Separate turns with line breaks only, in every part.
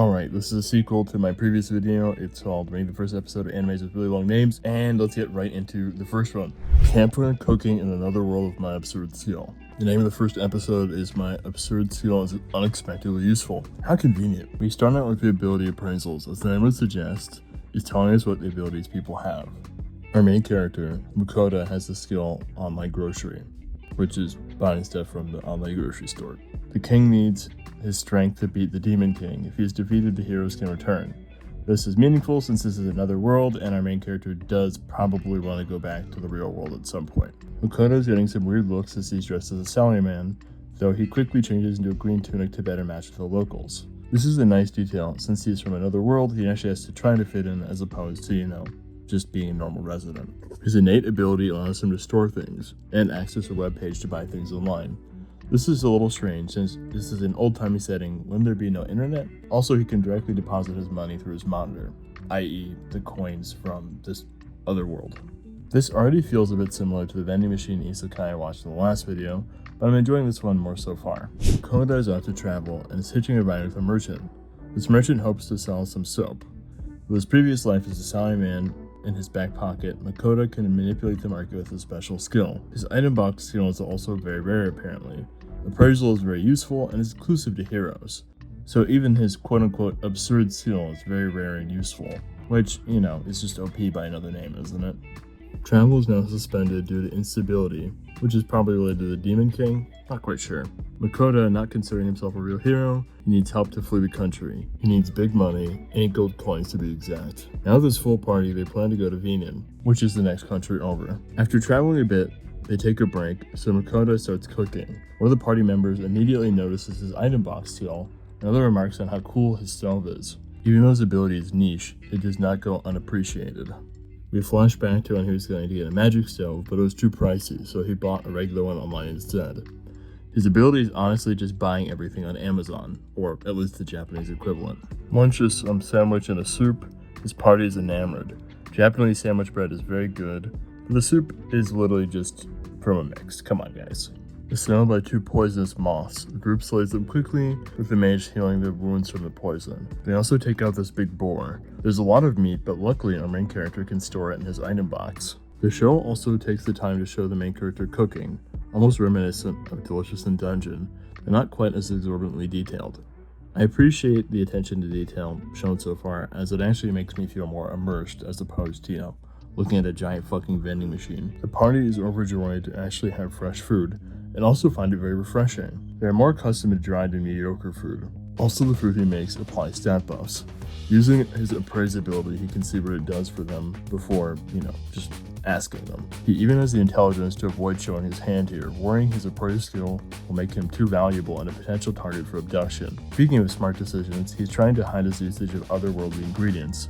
Alright, this is a sequel to my previous video. It's called Rating the First Episode of Animes with Really Long Names, and let's get right into the first one. Campfire Cooking in Another World of My Absurd Skill. The name of the first episode is My Absurd Skill is Unexpectedly Useful. How convenient. We start out with the ability appraisals. As the name would suggest, is telling us what the abilities people have. Our main character, Makoto, has the skill Online Grocery, which is buying stuff from the online grocery store. The king needs his strength to beat the Demon King. If he is defeated, the heroes can return. This is meaningful since this is another world, and our main character does probably want to go back to the real world at some point. Makoto is getting some weird looks as he's dressed as a salaryman, though he quickly changes into a green tunic to better match with the locals. This is a nice detail. Since he's from another world, he actually has to try to fit in as opposed to, just being a normal resident. His innate ability allows him to store things and access a web page to buy things online. This is a little strange since this is an old-timey setting when there be no internet. Also, he can directly deposit his money through his monitor, i.e. the coins from this other world. This already feels a bit similar to the vending machine isekai I watched in the last video, but I'm enjoying this one more so far. Koda is out to travel and is hitching a ride with a merchant. This merchant hopes to sell some soap. With his previous life as a salaryman in his back pocket, Makoto can manipulate the market with a special skill. His item box skill is also very rare apparently. Appraisal is very useful and is exclusive to heroes. So even his quote-unquote absurd skill is very rare and useful, which, is just OP by another name, isn't it? Travel is now suspended due to instability, which is probably related to the Demon King, not quite sure. Makoto, not considering himself a real hero, he needs help to flee the country. He needs big money, 8 gold coins to be exact. Now with this full party, they plan to go to Venin, which is the next country over. After traveling a bit, they take a break, so Makoto starts cooking. One of the party members immediately notices his item box skill, and other remarks on how cool his stove is. Even though his ability is niche, it does not go unappreciated. We flash back to when he was going to get a magic stove, but it was too pricey, so he bought a regular one online instead. His ability is honestly just buying everything on Amazon, or at least the Japanese equivalent. Lunches some sandwich and a soup. His party is enamored. Japanese sandwich bread is very good, but the soup is literally just from a mix. Come on, guys. Assailed by 2 poisonous moths, the group slays them quickly, with the mage healing their wounds from the poison. They also take out this big boar. There's a lot of meat, but luckily our main character can store it in his item box. The show also takes the time to show the main character cooking, almost reminiscent of Delicious in Dungeon, and not quite as exorbitantly detailed. I appreciate the attention to detail shown so far, as it actually makes me feel more immersed as opposed to, looking at a giant fucking vending machine. The party is overjoyed to actually have fresh food, and also find it very refreshing. They are more accustomed to dried and mediocre food. Also, the food he makes applies stat buffs. Using his appraisability, he can see what it does for them before, just asking them. He even has the intelligence to avoid showing his hand here, worrying his appraise skill will make him too valuable and a potential target for abduction. Speaking of smart decisions, he's trying to hide his usage of otherworldly ingredients,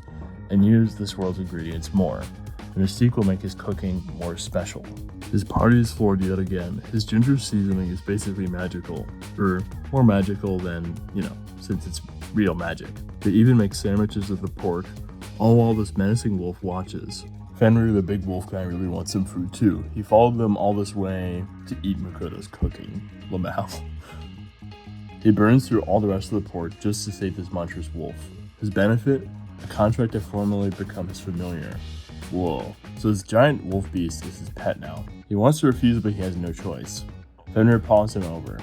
and use this world's ingredients more, and his sequel will make his cooking more special. His party is floored yet again. His ginger seasoning is basically magical, or more magical than, since it's real magic. They even make sandwiches with the pork, all while this menacing wolf watches. Fenrir, the big wolf guy, really wants some food too. He followed them all this way to eat Makoto's cooking. Lamau. He burns through all the rest of the pork just to save this monstrous wolf. His benefit? A contract to formally become his familiar. Whoa. So this giant wolf beast is his pet now. He wants to refuse, but he has no choice. Fenrir calls him over.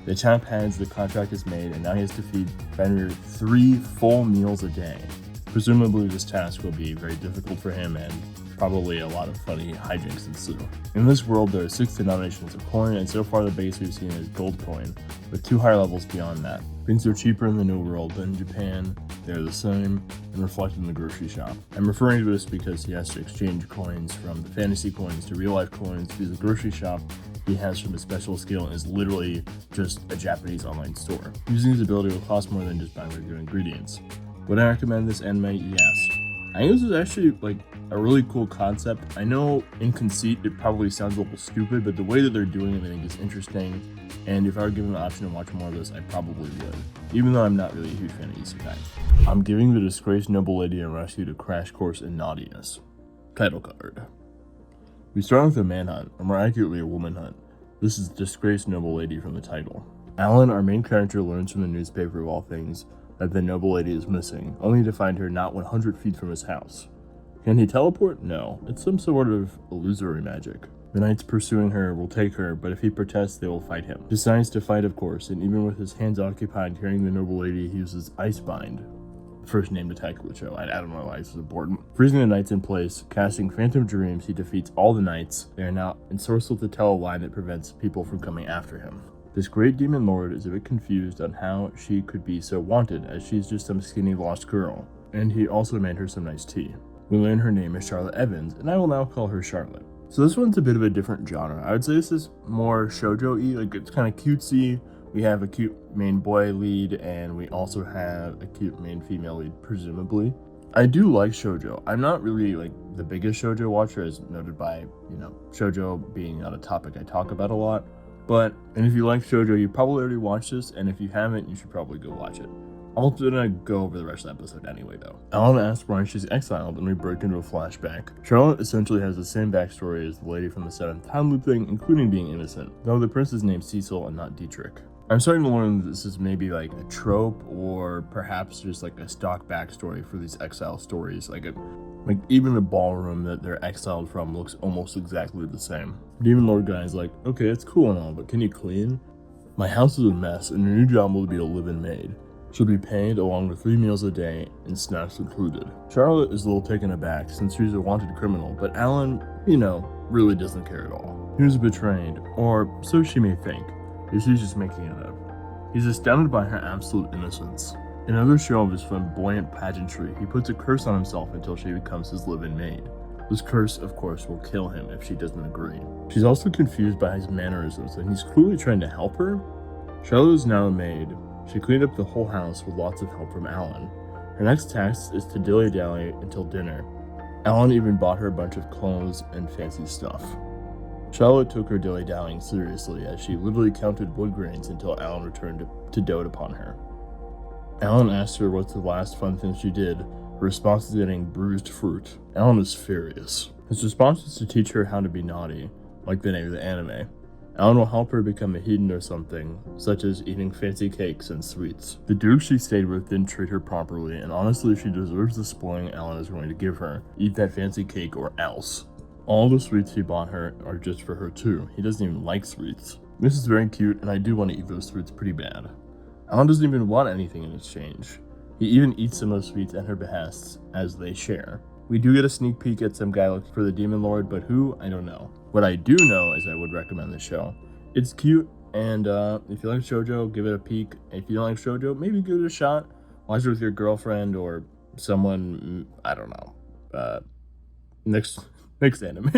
They champ heads, the contract is made, and now he has to feed Fenrir 3 full meals a day. Presumably this task will be very difficult for him, and probably a lot of funny hijinks ensue. In this world, there are 6 denominations of coin, and so far the base we've seen is gold coin, with 2 higher levels beyond that. Things are cheaper in the New World than in Japan, they're the same, and reflected in the grocery shop. I'm referring to this because he has to exchange coins from the fantasy coins to real life coins to the grocery shop he has from his special skill and is literally just a Japanese online store. Using his ability will cost more than just buying regular ingredients. Would I recommend this anime? Yes. I think this is actually a really cool concept. I know in conceit it probably sounds a little stupid, but the way that they're doing it I think is interesting, and if I were given the option to watch more of this, I probably would, even though I'm not really a huge fan of isekai. I'm giving the disgraced noble lady I rescued a crash course in naughtiness. Title card. We start with a manhunt, or more accurately a woman hunt. This is Disgraced Noble Lady from the title. Alan, our main character, learns from the newspaper of all things that the noble lady is missing, only to find her not 100 feet from his house. Can he teleport? No, it's some sort of illusory magic. The knights pursuing her will take her, but if he protests, they will fight him. He decides to fight, of course, and even with his hands occupied carrying the noble lady, he uses Icebind. First named attack of the show. I don't know why this is important. Freezing the knights in place, casting Phantom Dreams, he defeats all the knights. They are now ensorcelled to tell a lie that prevents people from coming after him. This great demon lord is a bit confused on how she could be so wanted, as she's just some skinny lost girl. And he also made her some nice tea. We learn her name is Charlotte Evans, and I will now call her Charlotte. So this one's a bit of a different genre. I would say this is more shoujo-y, like it's kind of cutesy. We have a cute main boy lead, and we also have a cute main female lead, presumably. I do like shoujo. I'm not really like the biggest shoujo watcher, as noted by, shoujo being not a topic I talk about a lot. And if you like shoujo, you probably already watched this, and if you haven't, you should probably go watch it. I'm also gonna go over the rest of the episode anyway, though. Alan asks why she's exiled, and we break into a flashback. Charlotte essentially has the same backstory as the lady from the 7th time loop thing, including being innocent, though the prince is named Cecil and not Dietrich. I'm starting to learn that this is maybe like a trope, or perhaps just like a stock backstory for these exile stories. Like even the ballroom that they're exiled from looks almost exactly the same. Demon Lord guy is like, okay, it's cool and all, but can you clean? My house is a mess, and your new job will be a live-in maid. She'll be paid along with 3 meals a day and snacks included. Charlotte is a little taken aback since she's a wanted criminal, but Alan, really doesn't care at all. He was betrayed, or so she may think. She's just making it up. He's astounded by her absolute innocence. In another show of his flamboyant pageantry, he puts a curse on himself until she becomes his live-in maid. This curse, of course, will kill him if she doesn't agree. She's also confused by his mannerisms, and he's clearly trying to help her. Charlotte is now a maid. She cleaned up the whole house with lots of help from Alan. Her next task is to dilly-dally until dinner. Alan even bought her a bunch of clothes and fancy stuff. Charlotte took her dilly-dallying seriously, as she literally counted wood grains until Alan returned to dote upon her. Alan asked her what's the last fun thing she did. Her response is getting bruised fruit. Alan is furious. His response is to teach her how to be naughty, like the name of the anime. Alan will help her become a heathen or something, such as eating fancy cakes and sweets. The duke she stayed with didn't treat her properly, and honestly she deserves the spoiling Alan is going to give her. Eat that fancy cake or else. All the sweets he bought her are just for her too. He doesn't even like sweets. This is very cute, and I do want to eat those sweets pretty bad. Alan doesn't even want anything in exchange. He even eats some of the sweets at her behests, as they share. We do get a sneak peek at some guy looking for the Demon Lord, but who? I don't know. What I do know is I would recommend this show. It's cute, and if you like shoujo, give it a peek. If you don't like shoujo, maybe give it a shot. Watch it with your girlfriend or someone, I don't know. Next anime.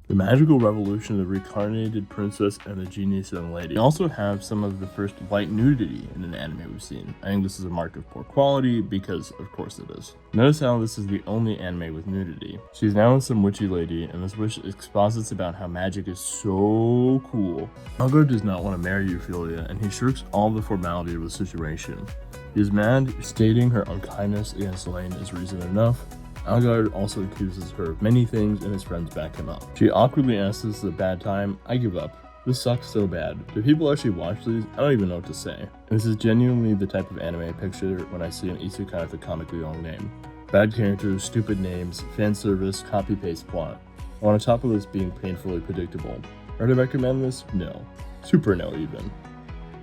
The magical revolution of the reincarnated princess and the genius young lady. We also have some of the first light nudity in an anime we've seen. I think this is a mark of poor quality because of course it is. Notice how this is the only anime with nudity. She's now with some witchy lady, and this witch exposits about how magic is so cool. Algar does not want to marry Ophelia, and he shirks all the formality of the situation. He is mad, stating her unkindness against Elaine is reason enough. Algar also accuses her of many things, and his friends back him up. She awkwardly asks this is a bad time. I give up. This sucks so bad. Do people actually watch these? I don't even know what to say. And this is genuinely the type of anime I picture when I see an isekai with a comically long name. Bad characters, stupid names, fan service, copy-paste plot. On top of this being painfully predictable. Would I recommend this? No. Super no even.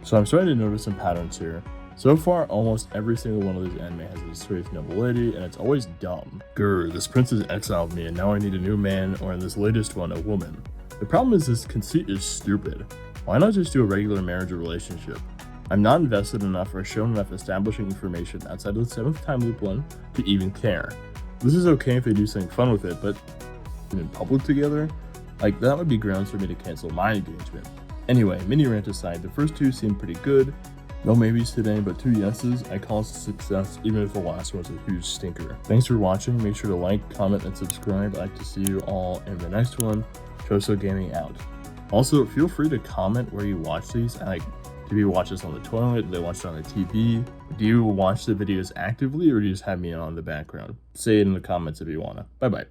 So I'm starting to notice some patterns here. So far, almost every single one of these anime has a mysterious noble lady, and it's always dumb. Grr, this princess exiled me, and now I need a new man, or in this latest one, a woman. The problem is this conceit is stupid. Why not just do a regular marriage or relationship? I'm not invested enough or shown enough establishing information outside of the 7th time loop one to even care. This is okay if they do something fun with it, but in public together? Like, that would be grounds for me to cancel my engagement. Anyway, mini rant aside, the first 2 seem pretty good. No maybes today, but 2 yeses. I call this a success, even if the last one's a huge stinker. Thanks for watching. Make sure to like, comment, and subscribe. I'd like to see you all in the next one. Choso Gaming out. Also, feel free to comment where you watch these. Do you watch this on the toilet? Do they watch it on the TV? Do you watch the videos actively, or do you just have me on in the background? Say it in the comments if you wanna. Bye-bye.